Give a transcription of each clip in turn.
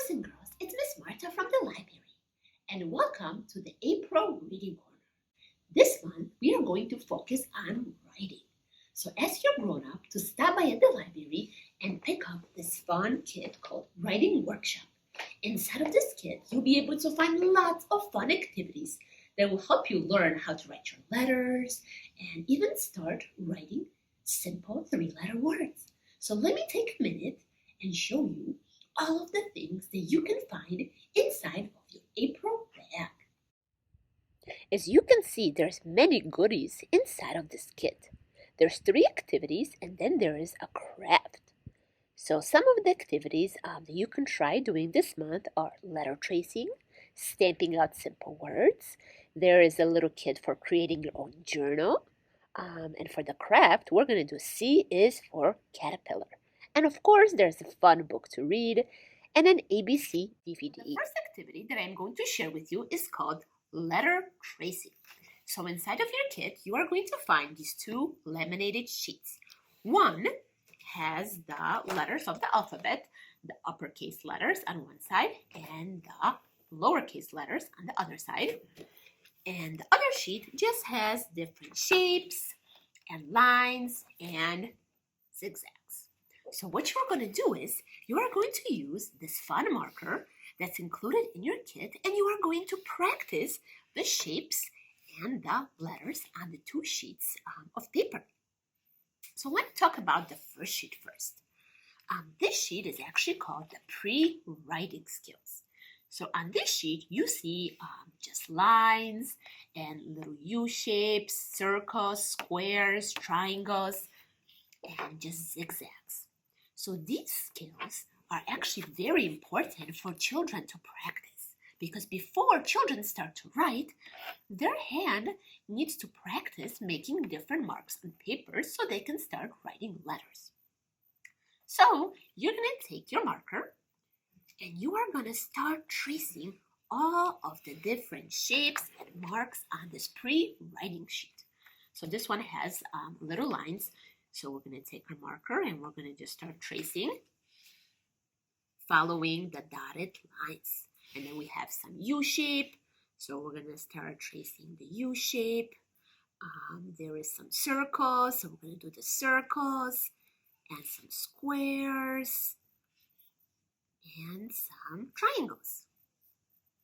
Boys and girls, it's Miss Marta from the library, and welcome to the April Reading Corner. This month, we are going to focus on writing. So ask your grown-up to stop by at the library and pick up this fun kit called Writing Workshop. Inside of this kit, you'll be able to find lots of fun activities that will help you learn how to write your letters and even start writing simple three-letter words. So let me take a minute and show you all of the things that you can find inside of your April bag. As you can see, there's many goodies inside of this kit. There's 3 activities and then there is a craft. So some of the activities that you can try doing this month are letter tracing, stamping out simple words. There is a little kit for creating your own journal. And for the craft, we're going to do C is for caterpillar. And of course, there's a fun book to read and an ABC DVD. The first activity that I'm going to share with you is called letter tracing. So inside of your kit, you are going to find these 2 laminated sheets. One has the letters of the alphabet, the uppercase letters on one side and the lowercase letters on the other side. And the other sheet just has different shapes and lines and zigzags. So what you're going to do is you are going to use this fun marker that's included in your kit, and you are going to practice the shapes and the letters on the 2 sheets of paper. So let's talk about the first sheet first. This sheet is actually called the pre-writing skills. So on this sheet, you see just lines and little U-shapes, circles, squares, triangles, and just zigzags. So these skills are actually very important for children to practice, because before children start to write, their hand needs to practice making different marks on paper so they can start writing letters. So you're going to take your marker and you are going to start tracing all of the different shapes and marks on this pre-writing sheet. So this one has little lines. So we're going to take our marker and we're going to just start tracing, following the dotted lines. And then we have some U-shape. So we're going to start tracing the U-shape. There is some circles. So we're going to do the circles and some squares and some triangles.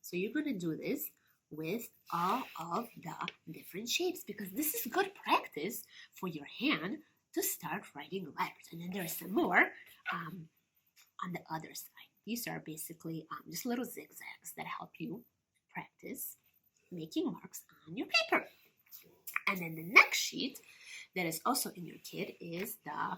So you're going to do this with all of the different shapes, because this is good practice for your hand to start writing letters. And then there's some more on the other side. These are basically just little zigzags that help you practice making marks on your paper. And then the next sheet that is also in your kit is the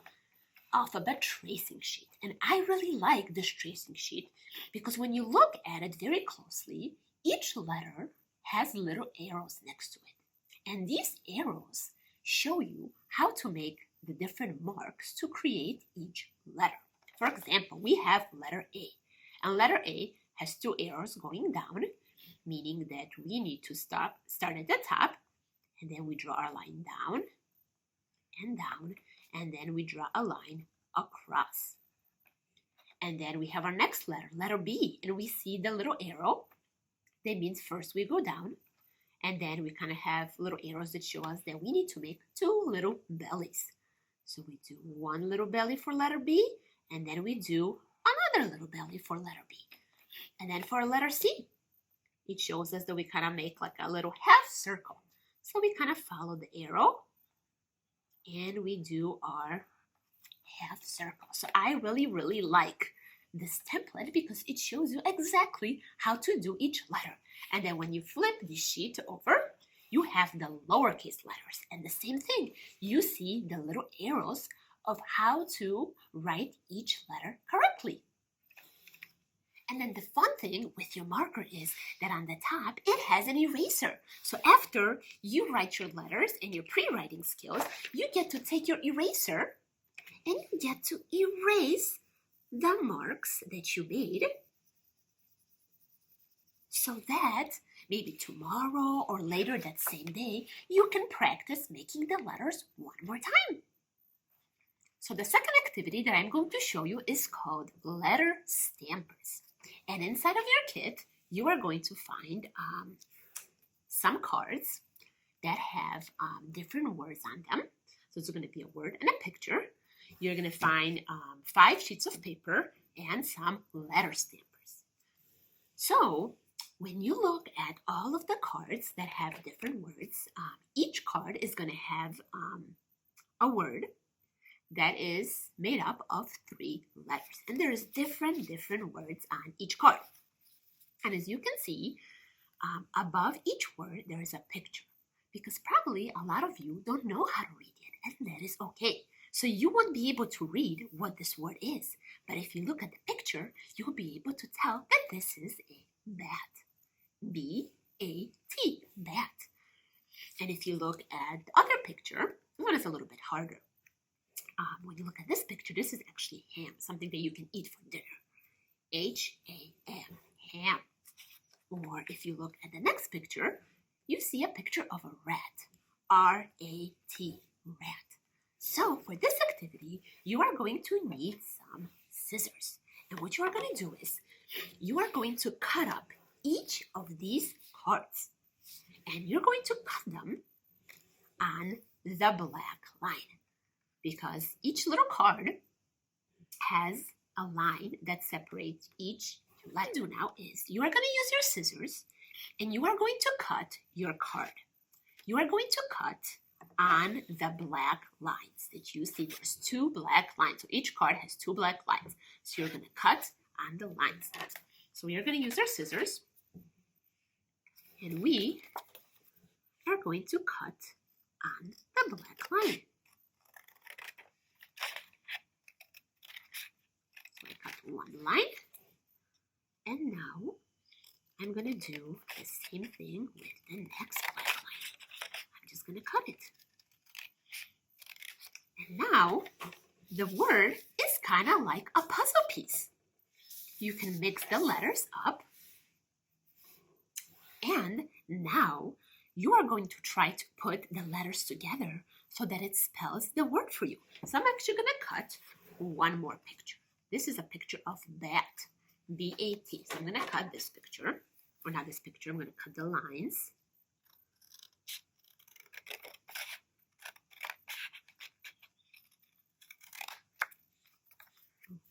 alphabet tracing sheet. And I really like this tracing sheet because when you look at it very closely, each letter has little arrows next to it. And these arrows show you how to make the different marks to create each letter. For example, we have letter A. And letter A has 2 arrows going down, meaning that we need to start at the top, and then we draw our line down, and then we draw a line across. And then we have our next letter, letter B, and we see the little arrow. That means first we go down, and then we kind of have little arrows that show us that we need to make 2 little bellies. So we do 1 little belly for letter B, and then we do another little belly for letter B. And then for letter C, it shows us that we kind of make like a little half circle. So we kind of follow the arrow, and we do our half circle. So I really like this template because it shows you exactly how to do each letter. And then when you flip the sheet over, you have the lowercase letters. And the same thing, you see the little arrows of how to write each letter correctly. And then the fun thing with your marker is that on the top, it has an eraser. So after you write your letters and your pre-writing skills, you get to take your eraser and you get to erase the marks that you made, so that maybe tomorrow or later that same day, you can practice making the letters one more time. So the second activity that I'm going to show you is called letter stampers. And inside of your kit, you are going to find some cards that have different words on them. So it's going to be a word and a picture. You're going to find 5 sheets of paper and some letter stampers. So when you look at all of the cards that have different words, each card is going to have a word that is made up of 3 letters. And there's different words on each card. And as you can see, above each word, there is a picture. Because probably a lot of you don't know how to read it, and that is okay. So you won't be able to read what this word is. But if you look at the picture, you'll be able to tell that this is a bat. B-A-T, bat. And if you look at the other picture, this one is a little bit harder. When you look at this picture, this is actually ham, something that you can eat for dinner. H-A-M, ham. Or if you look at the next picture, you see a picture of a rat. R-A-T, rat. So for this activity, you are going to need some scissors. And what you are going to do is, you are going to cut up each of these cards. And you're going to cut them on the black line. Because each little card has a line that separates each. What you do now is, you are going to use your scissors and you are going to cut your card. You are going to cut on the black lines that you see. There's 2 black lines. So each card has 2 black lines. So you're going to cut on the lines. So we are going to use our scissors. And we are going to cut on the black line. So I cut one line. And now I'm going to do the same thing with the next black line. I'm just going to cut it. And now the word is kind of like a puzzle piece. You can mix the letters up. And now you are going to try to put the letters together so that it spells the word for you. So I'm actually going to cut one more picture. This is a picture of bat. B-A-T. So I'm going to cut this picture. Or not this picture. I'm going to cut the lines.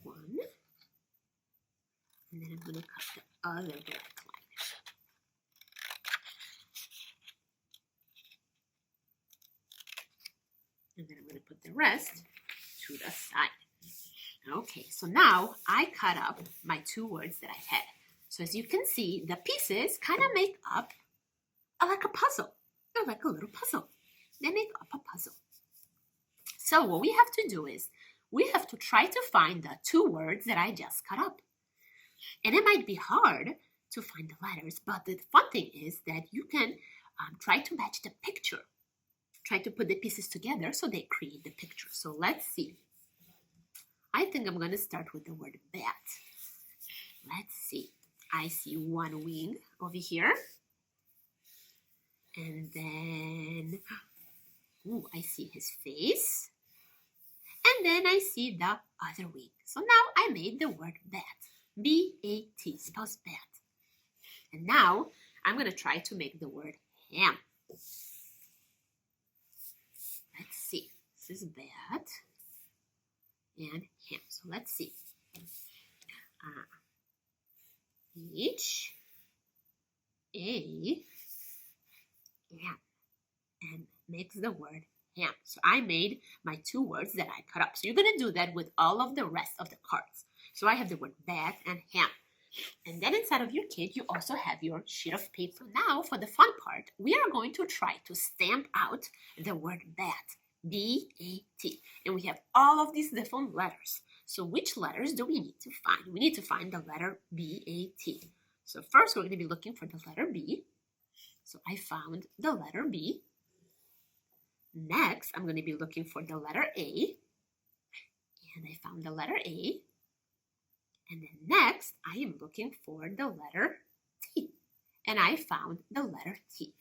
One. And then I'm going to cut the other black line. And then I'm going to put the rest to the side. Okay, so now I cut up my 2 words that I had. So as you can see, the pieces kind of make up like a puzzle. They're like a little puzzle. They make up a puzzle. So what we have to do is, we have to try to find the 2 words that I just cut up. And it might be hard to find the letters, but the fun thing is that you can try to match the picture. Try to put the pieces together so they create the picture. So let's see. I think I'm going to start with the word bat. Let's see. I see one wing over here. And then, I see his face. And then I see the other wing. So now I made the word bat. B-A-T, spells bat. And now I'm going to try to make the word ham. Let's see. This is bat and ham. So let's see. H-A-M, and makes the word ham. So I made my 2 words that I cut up. So you're going to do that with all of the rest of the cards. So I have the word bat and ham. And then inside of your kit, you also have your sheet of paper. Now for the fun part, we are going to try to stamp out the word bat. B-A-T. And we have all of these different letters. So which letters do we need to find? We need to find the letter B-A-T. So first we're going to be looking for the letter B. So I found the letter B. Next, I'm going to be looking for the letter A. And I found the letter A. And then next, I am looking for the letter T. And I found the letter T.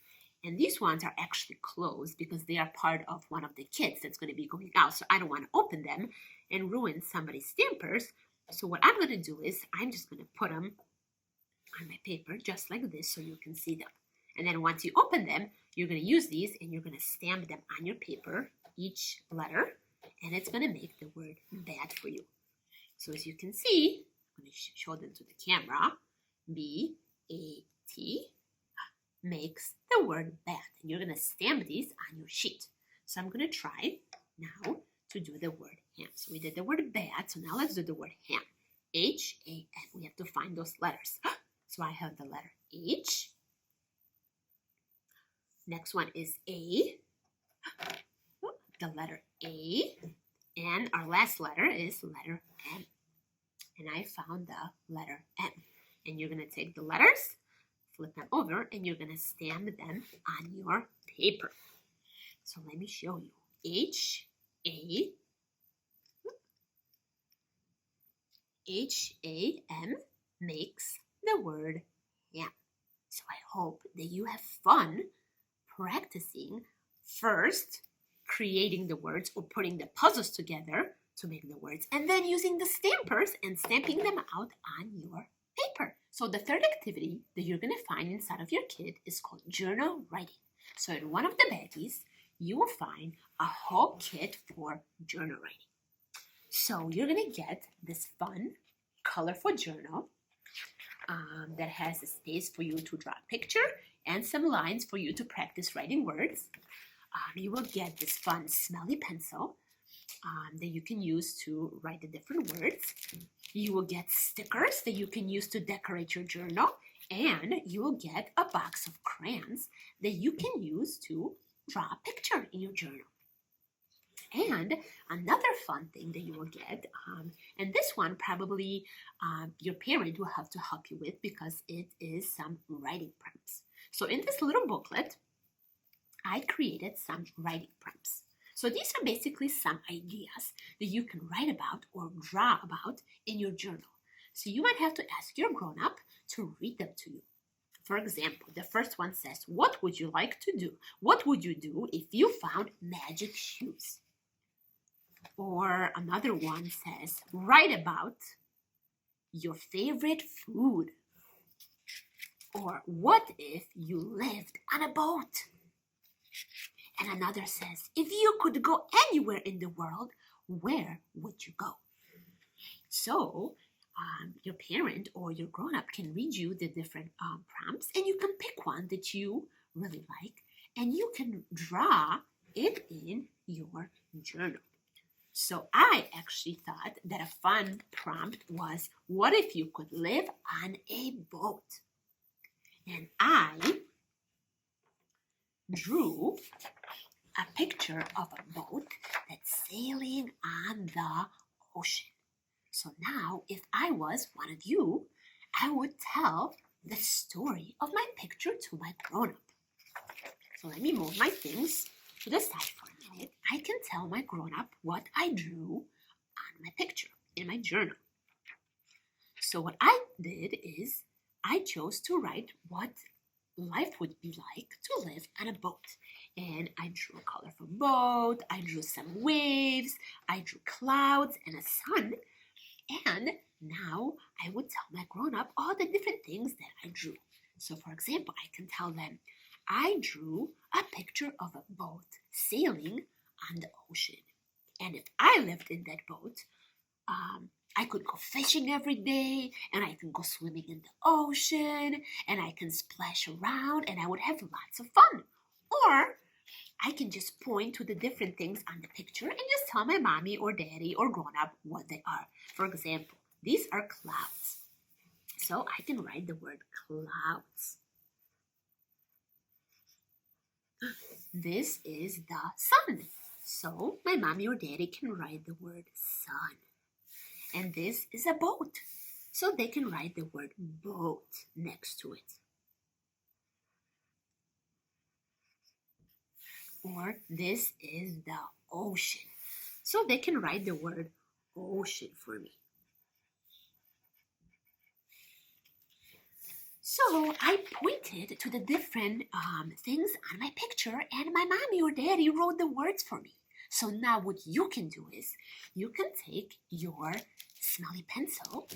And these ones are actually closed because they are part of one of the kits that's going to be going out. So I don't want to open them and ruin somebody's stampers. So what I'm going to do is I'm just going to put them on my paper just like this so you can see them. And then once you open them, you're going to use these and you're going to stamp them on your paper, each letter, and it's going to make the word bat for you. So as you can see, I'm going to show them to the camera. B-A-T makes the word bat. And you're going to stamp these on your sheet. So I'm going to try now to do the word ham. So we did the word bat, so now let's do the word ham. H-A-M. We have to find those letters. So I have the letter H. Next one is A. The letter A. And our last letter is letter M. And I found the letter M. And you're going to take the letters, flip them over, and you're going to stamp them on your paper. So let me show you. H-A. H-A-M makes the word ham. So I hope that you have fun practicing first creating the words or putting the puzzles together to make the words, and then using the stampers and stamping them out on your paper. So the third activity that you're going to find inside of your kit is called journal writing. So in one of the baggies, you will find a whole kit for journal writing. So you're going to get this fun, colorful journal that has a space for you to draw a picture and some lines for you to practice writing words. You will get this fun, smelly pencil that you can use to write the different words. You will get stickers that you can use to decorate your journal. And you will get a box of crayons that you can use to draw a picture in your journal. And another fun thing that you will get, and this one probably your parent will have to help you with because it is some writing prompts. So in this little booklet, I created some writing prompts. So these are basically some ideas that you can write about or draw about in your journal. So you might have to ask your grown-up to read them to you. For example, the first one says, what would you like to do? What would you do if you found magic shoes? Or another one says, write about your favorite food. Or what if you lived on a boat? And another says, if you could go anywhere in the world, where would you go? So your parent or your grown-up can read you the different prompts, and you can pick one that you really like, and you can draw it in your journal. So I actually thought that a fun prompt was, what if you could live on a boat? And I drew a picture of a boat that's sailing on the ocean. So now, if I was one of you, I would tell the story of my picture to my grown-up. So let me move my things to the side for a minute. I can tell my grown-up what I drew on my picture in my journal. So what I did is I chose to write what life would be like to live on a boat. And I drew a colorful boat, I drew some waves, I drew clouds and a sun. And now I would tell my grown-up all the different things that I drew. So for example, I can tell them, I drew a picture of a boat sailing on the ocean. And if I lived in that boat, I could go fishing every day, and I can go swimming in the ocean, and I can splash around, and I would have lots of fun. Or I can just point to the different things on the picture and just tell my mommy or daddy or grown-up what they are. For example, these are clouds. So I can write the word clouds. This is the sun. So my mommy or daddy can write the word sun. And this is a boat. So they can write the word boat next to it. Or this is the ocean. So they can write the word ocean for me. So I pointed to the different things on my picture, and my mommy or daddy wrote the words for me. So now what you can do is you can take your smelly pencil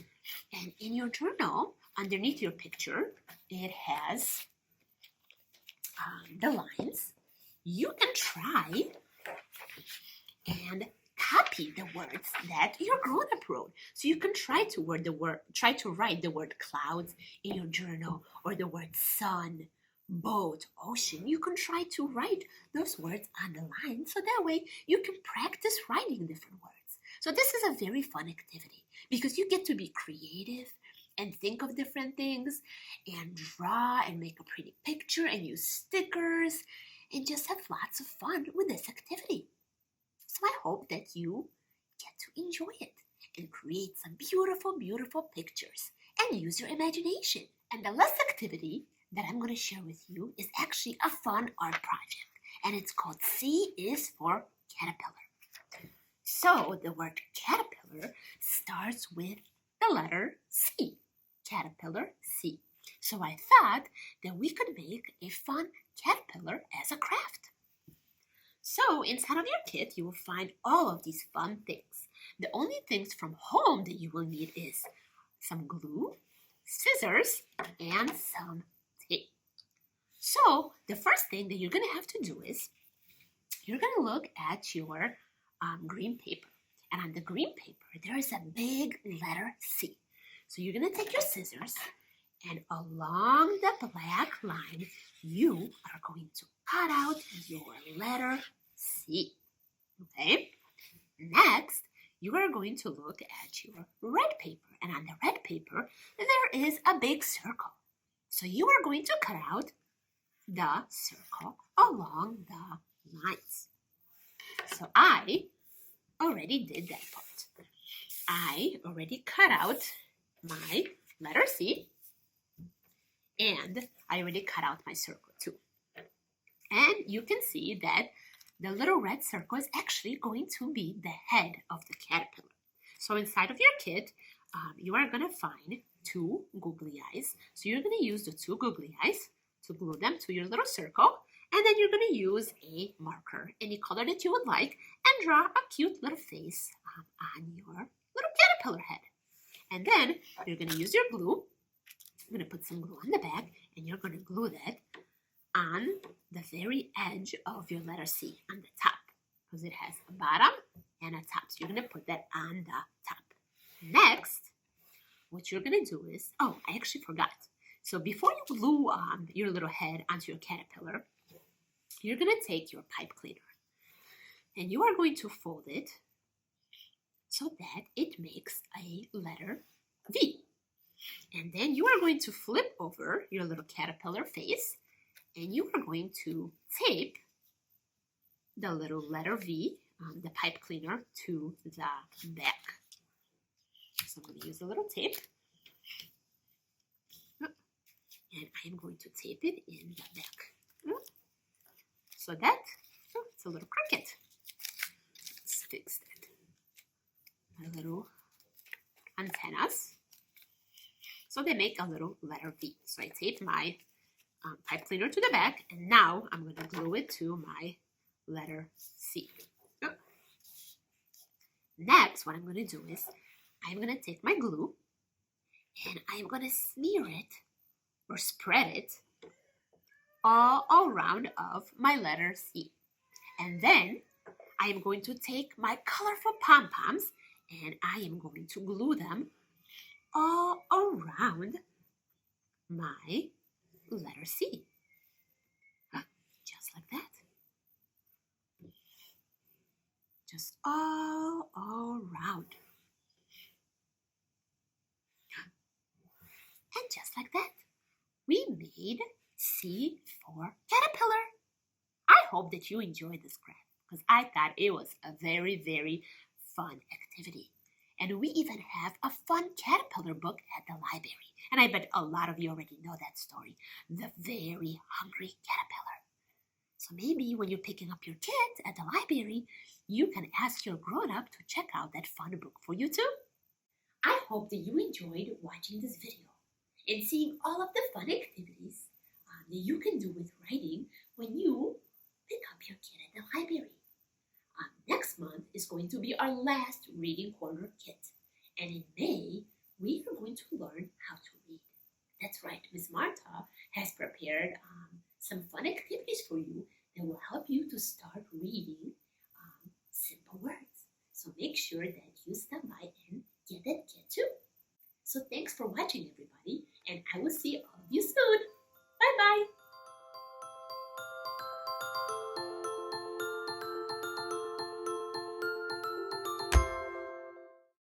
and in your journal, underneath your picture, it has the lines. You can try and copy the words that your grown-up wrote. So you can try to write the word clouds in your journal, or the word sun, boat, ocean. You can try to write those words on the line, so that way you can practice writing different words. So this is a very fun activity because you get to be creative and think of different things and draw and make a pretty picture and use stickers and just have lots of fun with this activity. So I hope that you get to enjoy it and create some beautiful, beautiful pictures and use your imagination. And the last activity that I'm going to share with you is actually a fun art project, and it's called C is for Caterpillar. So the word caterpillar starts with the letter C, caterpillar C. So I thought that we could make a fun caterpillar as a craft. So inside of your kit, you will find all of these fun things. The only things from home that you will need is some glue, scissors, and some tape. So the first thing that you're going to have to do is you're going to look at your green paper. And on the green paper, there is a big letter C. So you're going to take your scissors, and along the black line, you are going to cut out your letter C. Okay? Next, you are going to look at your red paper. And on the red paper, there is a big circle. So you are going to cut out the circle along the lines. So I already did that part. I already cut out my letter C, and I already cut out my circle too. And you can see that the little red circle is actually going to be the head of the caterpillar. So inside of your kit, you are going to find two googly eyes. So you're going to use the two googly eyes to glue them to your little circle. And then you're going to use a marker, any color that you would like, and draw a cute little face on your little caterpillar head. And then you're going to use your glue. I'm going to put some glue on the back, and you're going to glue that on the very edge of your letter C, on the top, because it has a bottom and a top. So you're going to put that on the top. Next, what you're going to do is, oh, I actually forgot. So before you glue your little head onto your caterpillar, you're going to take your pipe cleaner, and you are going to fold it so that it makes a letter V. And then you are going to flip over your little caterpillar face, and you are going to tape the little letter V, the pipe cleaner, to the back. So I'm going to use a little tape, and I am going to tape it in the back. So that, it's a little crooked. Let's fix that. My little antennas. So they make a little letter V. So I tape my pipe cleaner to the back, and now I'm going to glue it to my letter C. Next, what I'm going to do is I'm going to take my glue, and I'm going to smear it or spread it all around of my letter C. And then I am going to take my colorful pom-poms, and I am going to glue them all around my letter C. Just like that. Just all around. And just like that, we made C for caterpillar. I hope that you enjoyed this craft, because I thought it was a very, very fun activity. And we even have a fun caterpillar book at the library. And I bet a lot of you already know that story, The Very Hungry Caterpillar. So maybe when you're picking up your kit at the library, you can ask your grown-up to check out that fun book for you too. I hope that you enjoyed watching this video and seeing all of the fun activities that you can do with writing when you pick up your kit at the library. Next going to be our last reading corner kit. And in May, we are going to learn how to read. That's right, Miss Marta has prepared some fun activities for you that will help you to start reading simple words. So make sure that you stop by and get that kit too. So thanks for watching, everybody, and I will see all of you soon.